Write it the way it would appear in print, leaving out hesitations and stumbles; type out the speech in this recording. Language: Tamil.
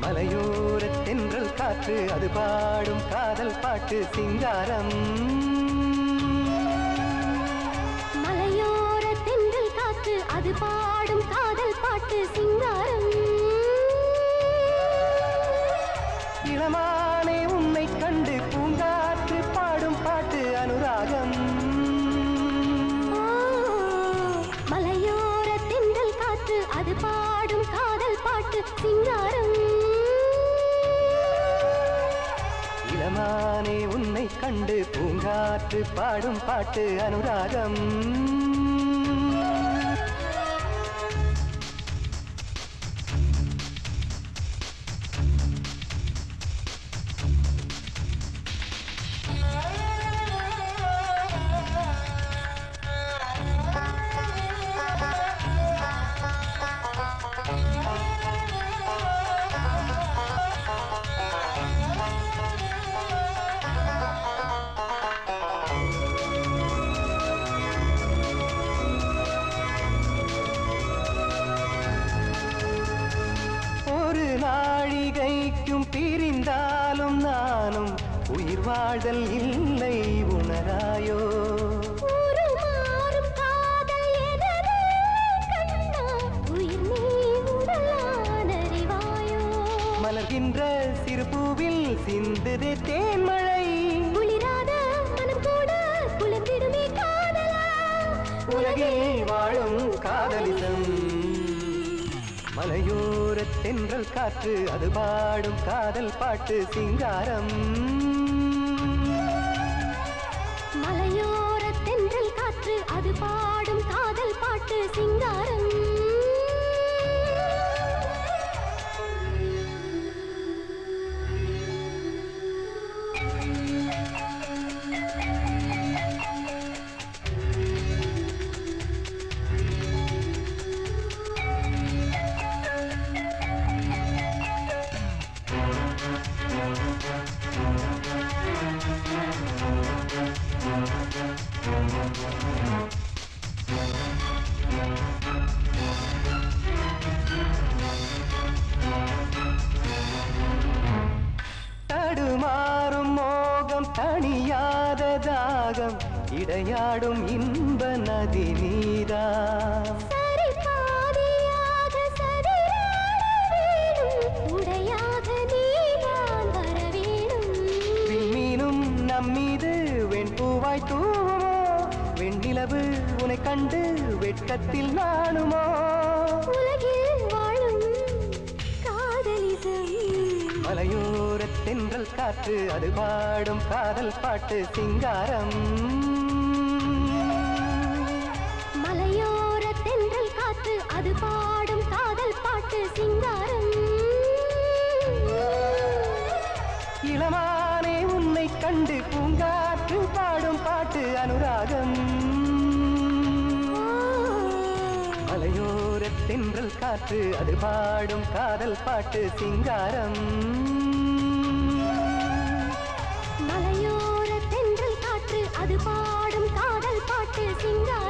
மலையோர தென்றல் காற்று அது பாடும் காதல் பாட்டு சிங்காரம். மலையோர தென்றல் காற்று அது பாடும் காதல் பாட்டு சிங்காரம். இளமானே உன்னை கண்டு பூங்காற்று பாடும் பாட்டு அனுராகம். மலையோர தென்றல் காற்று அது பாடும் காதல் பாட்டு சிங்காரம். இளமானே உன்னை கண்டு பூங்காற்று பாடும் பாட்டு அனுராகம். நாழிகைக்கும் பிரிந்தாலும் நானும் உயிர் வாழ்தல் இல்லை உணராயோ. மலர்கின்ற சிறு பூவில் சிந்துதே தேன்மழை. குளிராத மனம் கூட குளிர்ந்திடுமே காதலா. உலகில் வாழும் காதலிசம். மலையோர தென்றல் காற்று அது பாடும் காதல் பாட்டு சிங்காரம். மலையோர தென்றல் காற்று அது பாடும் காதல் பாட்டு சிங்காரம். தடுமாறும் மோகம் தணியாத தாகம் இடையாடும் இன்ப நதி நீரா. விண்மீனும் நம்மீது வெண்பூவாய் தூவுமோ. வெண்ணிலவு உன்னை கண்டு வெட்கத்தில் நாணுமோ. உலகில் வாழும் காதலிசம். மலையோர தென்றல் காற்று அது பாடும் காதல் பாட்டு சிங்காரம். மலையோர தென்றல் காற்று அது பாடும் காதல் பாட்டு சிங்காரம். இளமானே உன்னை கண்டு பூங்காற்று பாடும் பாட்டு அனுராகம். மலையோர தென்றல் காற்று அது பாடும் காதல் பாட்டு சிங்காரம். மலையோர தென்றல் காற்று அது பாடும் காதல் பாட்டு சிங்காரம்.